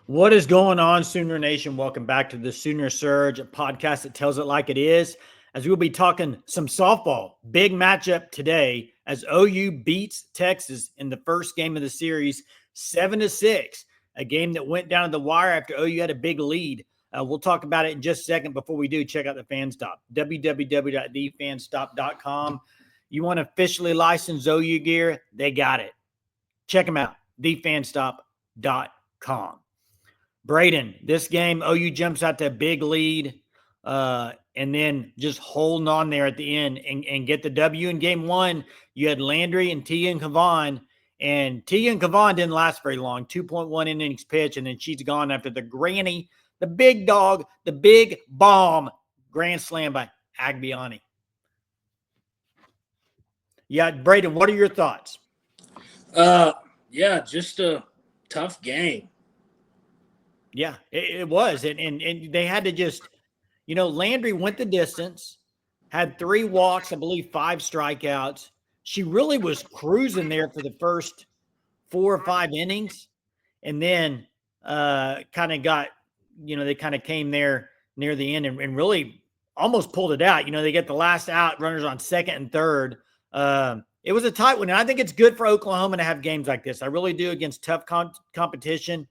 What is going on, Sooner Nation? Welcome back to the Sooner Surge, a podcast that tells it like it is. As we'll be talking some softball, big matchup today as OU beats Texas in the first game of the series, 7-6, a game that went down to the wire after OU had a big lead. We'll talk about it in just a second. Before we do, check out the Fan Stop, www.thefanstop.com. You want to officially license OU gear? They got it. Check them out, thefanstop.com. Braden, this game, OU jumps out to a big lead and then just holding on there at the end and get the W. In game one, you had Landry and Tia and Kavon, and Tia and Kavon didn't last very long, 2.1 innings pitch, and then she's gone after the granny, the big dog, the big bomb, grand slam by Agbiani. Yeah, Braden, what are your thoughts? Yeah, just a tough game. Yeah, it was. And they had to just, Landry went the distance, had 3 walks, I believe 5 strikeouts. She really was cruising there for the first 4 or 5 innings. And then kind of got, they kind of came there near the end and really almost pulled it out. They get the last out, runners on second and third. It was a tight one. And I think it's good for Oklahoma to have games like this. I really do, against tough competition.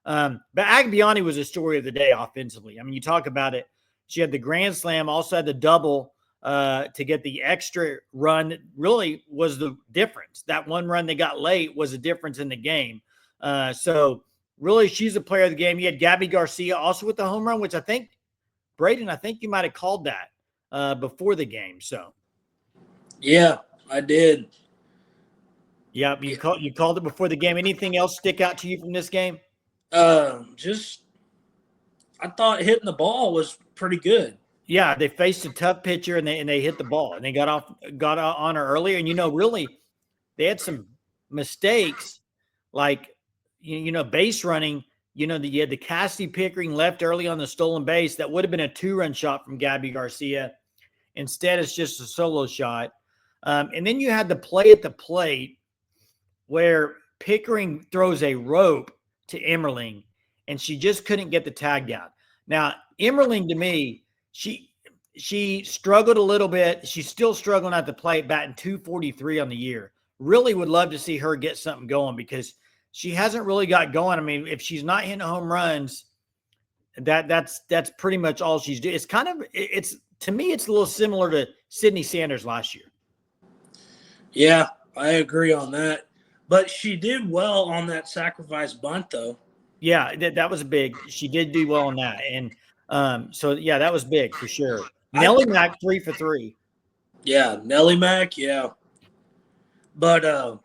But Agbiani was a story of the day offensively. I mean, you talk about it. She had the grand slam, also had the double to get the extra run. That really was the difference. That one run they got late was a difference in the game. So really, she's a player of the game. You had Gabby Garcia also with the home run, which I think, Braden, I think you might have called that before the game. So, yeah, I did. Yeah, you called it before the game. Anything else stick out to you from this game? Just I thought hitting the ball was pretty good. Yeah, they faced a tough pitcher and they hit the ball and they got on her earlier. And really, they had some mistakes, like base running. You had the Cassie Pickering left early on the stolen base that would have been a 2-run shot from Gabby Garcia. Instead, it's just a solo shot. And then you had the play at the plate where Pickering throws a rope to Emmerling, and she just couldn't get the tag down. Now, Emmerling, to me, she struggled a little bit. She's still struggling at the plate, batting .243 on the year. Really would love to see her get something going because she hasn't really got going. I mean, if she's not hitting home runs, that's pretty much all she's doing. It's to me, it's a little similar to Sydney Sanders last year. Yeah, I agree on that. But she did well on that sacrifice bunt, though. Yeah, that was big. She did do well on that. And so, yeah, that was big for sure. NellyMac 3 for 3. Yeah, NellyMac, yeah. But I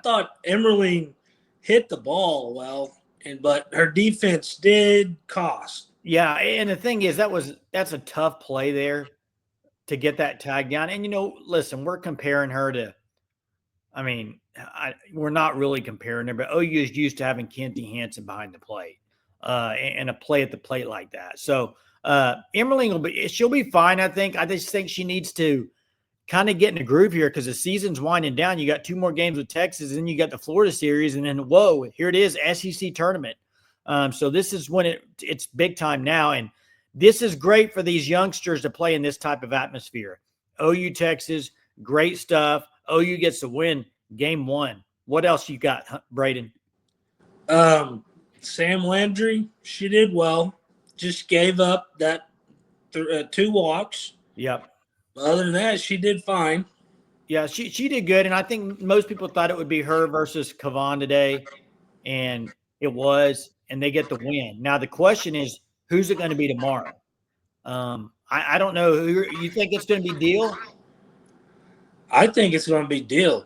thought Emmerling hit the ball well, but her defense did cost. Yeah, and the thing is, that's a tough play there to get that tag down. And, listen, we're comparing her to, I mean, we're not really comparing her, but OU is used to having Kenty Hansen behind the plate and a play at the plate like that. So Emmerling she'll be fine, I think. I just think she needs to kind of get in a groove here because the season's winding down. You got 2 more games with Texas, and then you got the Florida series, and then, whoa, here it is, SEC tournament. So this is when it's big time now, and this is great for these youngsters to play in this type of atmosphere. OU Texas, great stuff. OU gets to win game 1. What else you got, Braden? Sam Landry, she did well. Just gave up that 2 walks. Yep. Other than that, she did fine. Yeah, she did good, and I think most people thought it would be her versus Kavon today, and it was, and they get the win. Now the question is, who's it going to be tomorrow? I don't know. Who you think it's going to be? Deal? I think it's going to be Deal.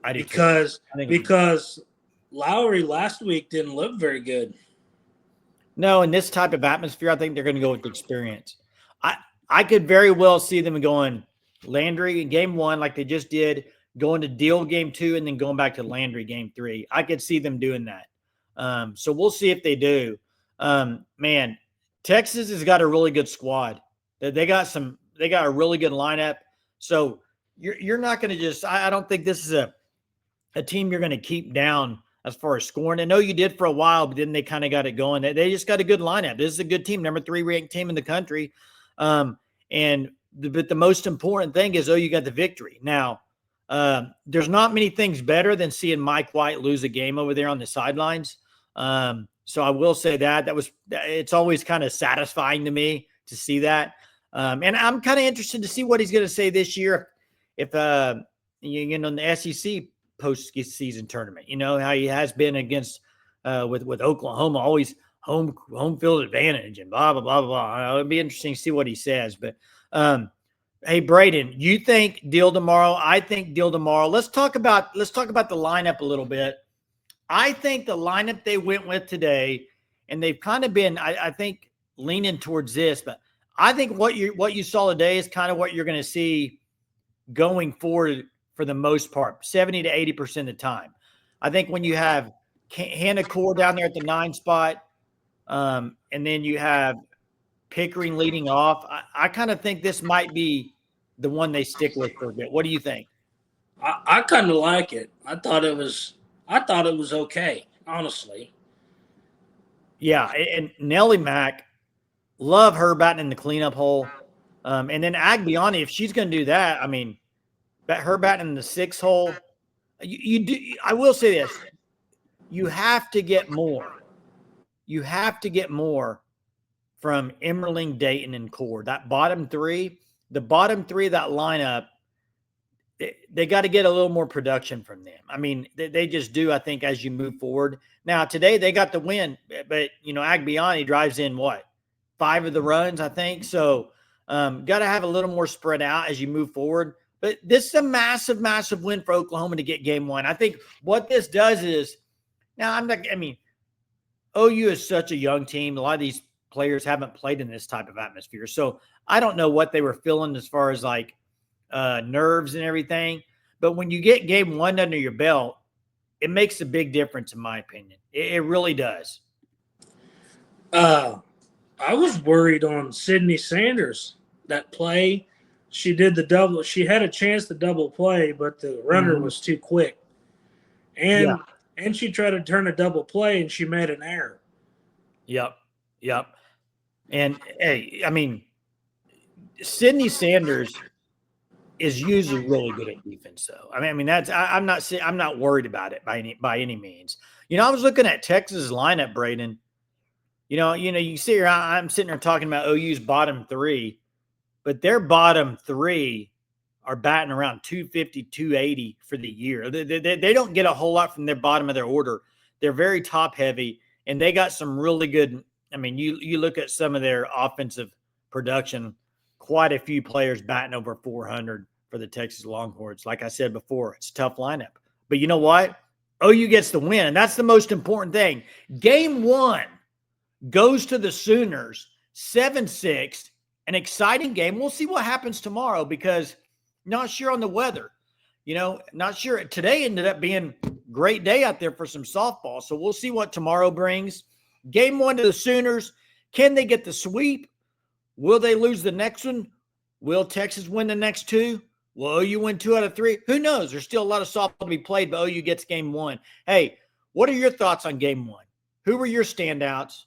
I do because Lowry last week didn't look very good. No, in this type of atmosphere, I think they're going to go with the experience. I could very well see them going Landry in game 1 like they just did, going to Deal game 2, and then going back to Landry game 3. I could see them doing that. So we'll see if they do. Man, Texas has got a really good squad. They got a really good lineup. So you're not going to just – I don't think this is a team you're going to keep down as far as scoring. I know you did for a while, but then they kind of got it going. They just got a good lineup. This is a good team, number 3 ranked team in the country. But the most important thing is, you got the victory. Now, there's not many things better than seeing Mike White lose a game over there on the sidelines. So I will say it's always kind of satisfying to me to see that. And I'm kind of interested to see what he's going to say this year. If, in the SEC postseason tournament, how he has been against, with Oklahoma, always home field advantage and blah, blah, blah, blah. It'd be interesting to see what he says, but, hey, Braden, you think deal tomorrow? I think deal tomorrow. Let's talk about the lineup a little bit. I think the lineup they went with today, and they've kind of been, I think, leaning towards this, but I think what you saw today is kind of what you're going to see going forward for the most part, 70 to 80% of the time. I think when you have Hannah Core down there at the 9 spot, and then you have Pickering leading off, I kind of think this might be the one they stick with for a bit. What do you think? I kind of like it. I thought it was okay, honestly. Yeah, and Nelly Mac, love her batting in the cleanup hole. And then Agbiani, if she's going to do that, I mean, her batting in the 6 hole, you do. I will say this: you have to get more. You have to get more from Emmerling, Dayton, and Core. That bottom 3, the bottom 3 of that lineup, they got to get a little more production from them. I mean, they just do, I think, as you move forward. Now, today they got the win, but, Agbiani drives in 5 of the runs, I think. So, got to have a little more spread out as you move forward. But this is a massive, massive win for Oklahoma to get game 1. I think what this does is, now OU is such a young team. A lot of these players haven't played in this type of atmosphere. So I don't know what they were feeling as far as nerves and everything. But when you get game 1 under your belt, it makes a big difference, in my opinion. It really does. I was worried on Sydney Sanders, that play. She did the double. She had a chance to double play, but the runner was too quick. And she tried to turn a double play, and she made an error. Yep. And, hey, I mean, Sydney Sanders is usually really good at defense, though. I mean I'm not worried about it by any means. I was looking at Texas' lineup, Braden. You see here, I'm sitting there talking about OU's bottom 3, but their bottom 3 are batting around 250, 280 for the year. They don't get a whole lot from their bottom of their order. They're very top heavy, and they got some really good. I mean, you look at some of their offensive production, quite a few players batting over 400 for the Texas Longhorns. Like I said before, it's a tough lineup. But you know what? OU gets the win, and that's the most important thing. Game 1 goes to the Sooners, 7-6, an exciting game. We'll see what happens tomorrow because not sure on the weather. Not sure. Today ended up being a great day out there for some softball, so we'll see what tomorrow brings. Game 1 to the Sooners. Can they get the sweep? Will they lose the next one? Will Texas win the next 2? Will OU win 2 out of 3? Who knows? There's still a lot of softball to be played, but OU gets game 1. Hey, what are your thoughts on game 1? Who were your standouts?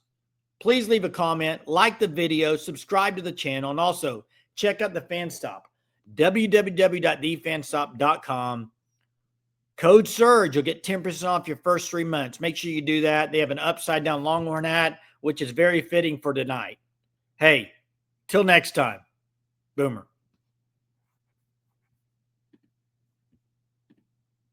Please leave a comment, like the video, subscribe to the channel, and also check out the Fan Stop, www.thefanstop.com. Code SURGE. You'll get 10% off your first 3 months. Make sure you do that. They have an upside-down Longhorn hat, which is very fitting for tonight. Hey, till next time. Boomer.